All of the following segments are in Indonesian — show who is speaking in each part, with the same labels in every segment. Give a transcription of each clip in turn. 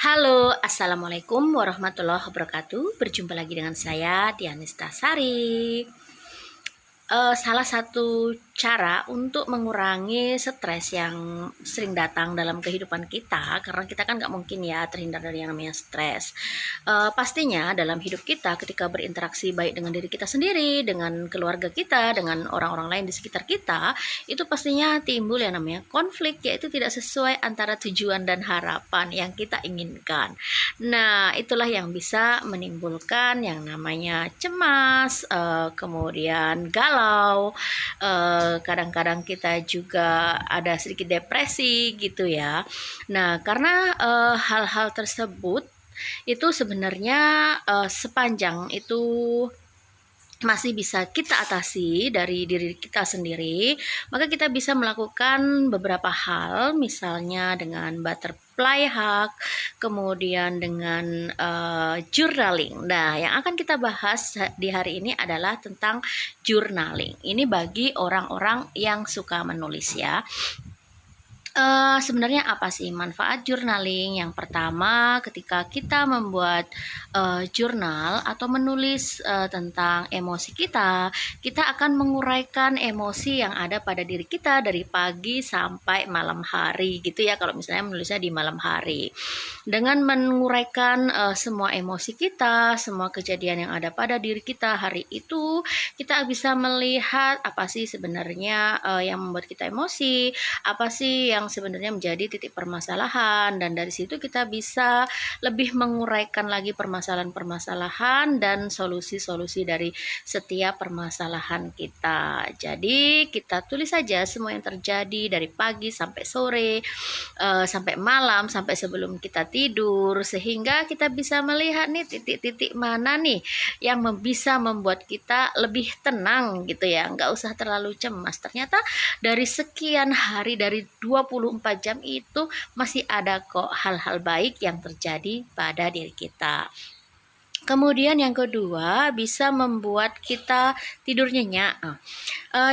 Speaker 1: Halo, Assalamualaikum warahmatullahi wabarakatuh. Berjumpa lagi dengan saya, Dianista Sari. Salah satu cara untuk mengurangi stres yang sering datang dalam kehidupan kita, karena kita kan nggak mungkin ya terhindar dari yang namanya stres. Pastinya dalam hidup kita ketika berinteraksi baik dengan diri kita sendiri, dengan keluarga kita, dengan orang-orang lain di sekitar kita, itu pastinya timbul yang namanya konflik, yaitu tidak sesuai antara tujuan dan harapan yang kita inginkan. Nah, itulah yang bisa menimbulkan yang namanya cemas, kemudian galau, kadang-kadang kita juga ada sedikit depresi gitu ya. Nah, karena hal-hal tersebut itu sebenarnya sepanjang itu masih bisa kita atasi dari diri kita sendiri, maka kita bisa melakukan beberapa hal, misalnya dengan butterfly hug, kemudian dengan journaling. Nah, yang akan kita bahas di hari ini adalah tentang journaling. Ini bagi orang-orang yang suka menulis ya. Sebenarnya apa sih manfaat journaling? Yang pertama, ketika kita membuat jurnal atau menulis tentang emosi kita, kita akan menguraikan emosi yang ada pada diri kita dari pagi sampai malam hari gitu ya, kalau misalnya menulisnya di malam hari. Dengan menguraikan semua emosi kita, semua kejadian yang ada pada diri kita hari itu, kita bisa melihat apa sih sebenarnya yang membuat kita emosi, apa sih yang sebenarnya menjadi titik permasalahan, dan dari situ kita bisa lebih menguraikan lagi permasalahan-permasalahan dan solusi-solusi dari setiap permasalahan kita. Jadi kita tulis saja semua yang terjadi dari pagi sampai sore, sampai malam, sampai sebelum kita tidur, sehingga kita bisa melihat nih titik-titik mana nih yang bisa membuat kita lebih tenang gitu ya, nggak usah terlalu cemas. Ternyata dari sekian hari, dari 24 jam itu masih ada kok hal-hal baik yang terjadi pada diri kita. Kemudian yang kedua, bisa membuat kita tidur nyenyak.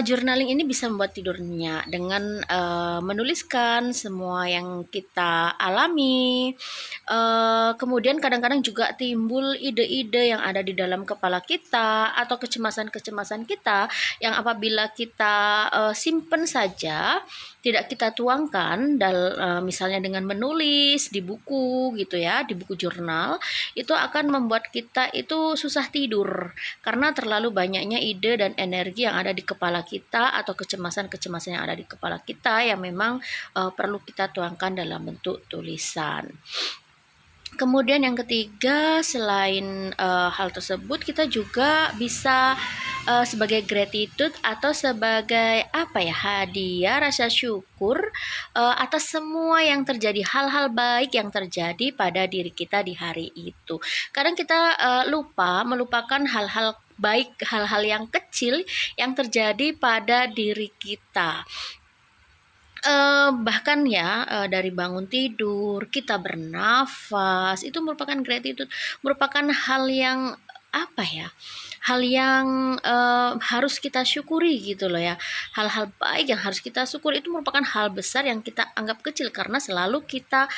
Speaker 1: Journaling ini bisa membuat tidur nyenyak dengan menuliskan semua yang kita alami. Kemudian kadang-kadang juga timbul ide-ide yang ada di dalam kepala kita atau kecemasan-kecemasan kita yang apabila kita simpen saja, tidak kita tuangkan, misalnya dengan menulis di buku gitu ya, di buku jurnal, itu akan membuat kita itu susah tidur karena terlalu banyaknya ide dan energi yang ada di kepala kita atau kecemasan-kecemasan yang ada di kepala kita yang memang perlu kita tuangkan dalam bentuk tulisan. Kemudian yang ketiga, selain hal tersebut, kita juga bisa sebagai gratitude atau sebagai apa ya, hadiah rasa syukur atas semua yang terjadi, hal-hal baik yang terjadi pada diri kita di hari itu. Kadang kita melupakan hal-hal baik, hal-hal yang kecil yang terjadi pada diri kita. Bahkan ya dari bangun tidur, kita bernafas, itu merupakan gratitude, merupakan hal yang apa ya, hal yang harus kita syukuri gitu loh ya. Hal-hal baik yang harus kita syukuri itu merupakan hal besar yang kita anggap kecil karena selalu kita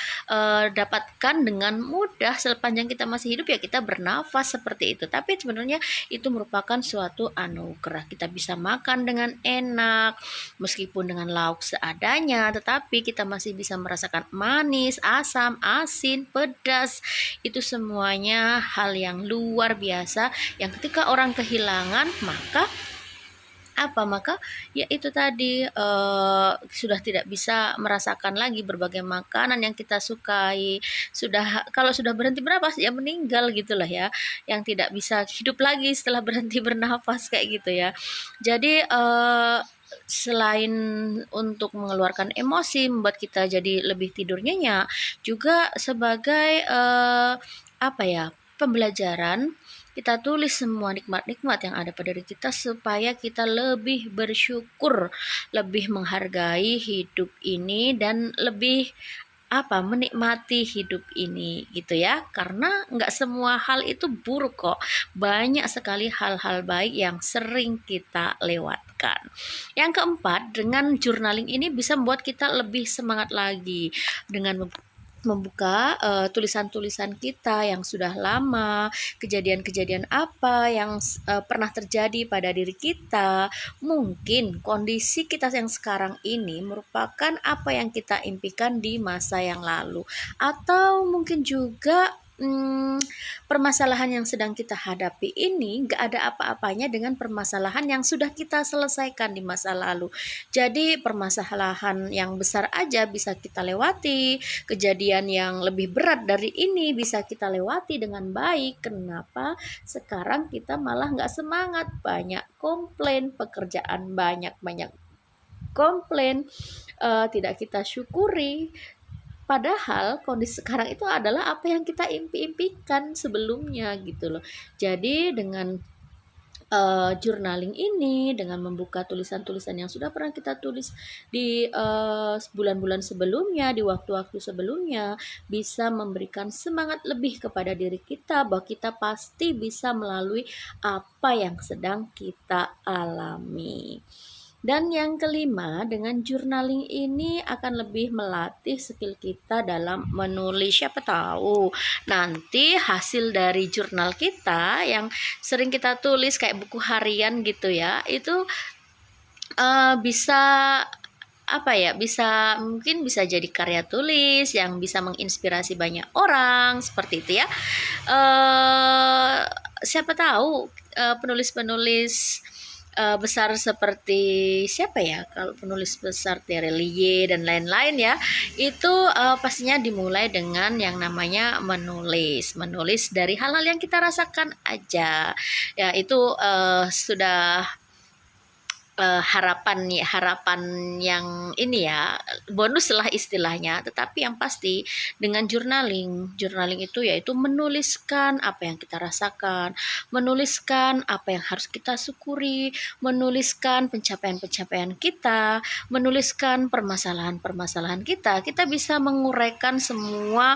Speaker 1: dapatkan dengan mudah sepanjang kita masih hidup ya, kita bernafas seperti itu. Tapi sebenarnya itu merupakan suatu anugerah. Kita bisa makan dengan enak meskipun dengan lauk seadanya, tetapi kita masih bisa merasakan manis, asam, asin, pedas. Itu semuanya hal yang luar biasa yang ketika orang kehilangan, maka ya itu tadi sudah tidak bisa merasakan lagi berbagai makanan yang kita sukai. Kalau sudah berhenti bernafas ya meninggal gitulah ya, yang tidak bisa hidup lagi setelah berhenti bernafas kayak gitu ya. Jadi selain untuk mengeluarkan emosi, membuat kita jadi lebih tidur nyenyak, juga sebagai pembelajaran. Kita tulis semua nikmat-nikmat yang ada pada diri kita supaya kita lebih bersyukur, lebih menghargai hidup ini, dan lebih menikmati hidup ini gitu ya, karena nggak semua hal itu buruk kok, banyak sekali hal-hal baik yang sering kita lewatkan. Yang keempat, dengan journaling ini bisa membuat kita lebih semangat lagi dengan membuka tulisan-tulisan kita yang sudah lama, kejadian-kejadian apa yang pernah terjadi pada diri kita. Mungkin kondisi kita yang sekarang ini merupakan apa yang kita impikan di masa yang lalu, atau mungkin juga permasalahan yang sedang kita hadapi ini gak ada apa-apanya dengan permasalahan yang sudah kita selesaikan di masa lalu. Jadi permasalahan yang besar aja bisa kita lewati, kejadian yang lebih berat dari ini bisa kita lewati dengan baik. Kenapa sekarang kita malah gak semangat? Banyak komplain, pekerjaan banyak komplain, tidak kita syukuri. Padahal kondisi sekarang itu adalah apa yang kita impikan sebelumnya gitu loh. Jadi dengan journaling ini, dengan membuka tulisan-tulisan yang sudah pernah kita tulis di bulan-bulan sebelumnya, di waktu-waktu sebelumnya, bisa memberikan semangat lebih kepada diri kita bahwa kita pasti bisa melalui apa yang sedang kita alami. Dan yang kelima, dengan journaling ini akan lebih melatih skill kita dalam menulis. Siapa tahu nanti hasil dari jurnal kita yang sering kita tulis kayak buku harian gitu ya, itu bisa mungkin bisa jadi karya tulis yang bisa menginspirasi banyak orang seperti itu ya. Siapa tahu penulis-penulis besar seperti siapa ya, kalau penulis besar Terelie dan lain-lain ya, itu pastinya dimulai dengan yang namanya menulis dari hal-hal yang kita rasakan aja ya. Itu sudah harapan yang ini ya, bonus lah istilahnya. Tetapi yang pasti dengan journaling itu yaitu menuliskan apa yang kita rasakan, menuliskan apa yang harus kita syukuri, menuliskan pencapaian kita, menuliskan permasalahan kita bisa menguraikan semua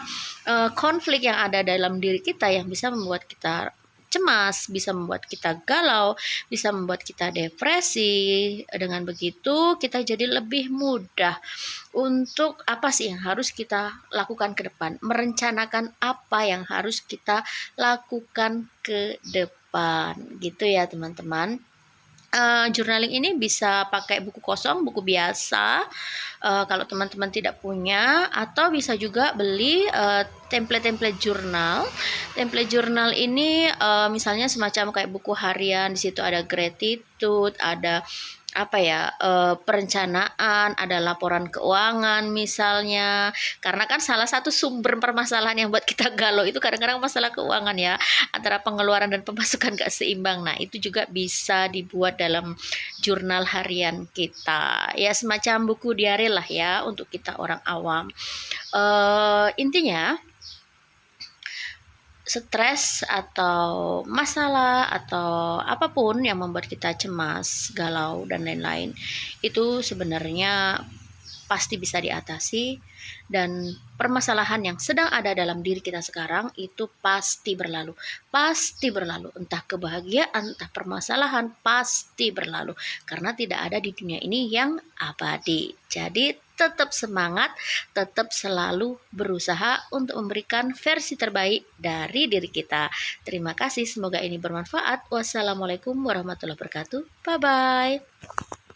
Speaker 1: konflik yang ada dalam diri kita yang bisa membuat kita cemas, bisa membuat kita galau, bisa membuat kita depresi. Dengan begitu kita jadi lebih mudah untuk apa sih yang harus kita lakukan ke depan, merencanakan apa yang harus kita lakukan ke depan gitu ya teman-teman. Journaling ini bisa pakai buku kosong, buku biasa kalau teman-teman tidak punya, atau bisa juga beli template jurnal. Template jurnal ini misalnya semacam kayak buku harian, di situ ada gratitude, ada perencanaan, ada laporan keuangan misalnya. Karena kan salah satu sumber permasalahan yang buat kita galau itu kadang-kadang masalah keuangan ya, antara pengeluaran dan pemasukan gak seimbang. Nah itu juga bisa dibuat dalam jurnal harian kita ya, semacam buku diary lah ya untuk kita orang awam. Intinya stres atau masalah atau apapun yang membuat kita cemas, galau dan lain-lain, itu sebenarnya pasti bisa diatasi. Dan permasalahan yang sedang ada dalam diri kita sekarang itu pasti berlalu, entah kebahagiaan, entah permasalahan, pasti berlalu, karena tidak ada di dunia ini yang abadi. Jadi tetap semangat, tetap selalu berusaha untuk memberikan versi terbaik dari diri kita. Terima kasih, semoga ini bermanfaat. Wassalamualaikum warahmatullahi wabarakatuh. Bye-bye.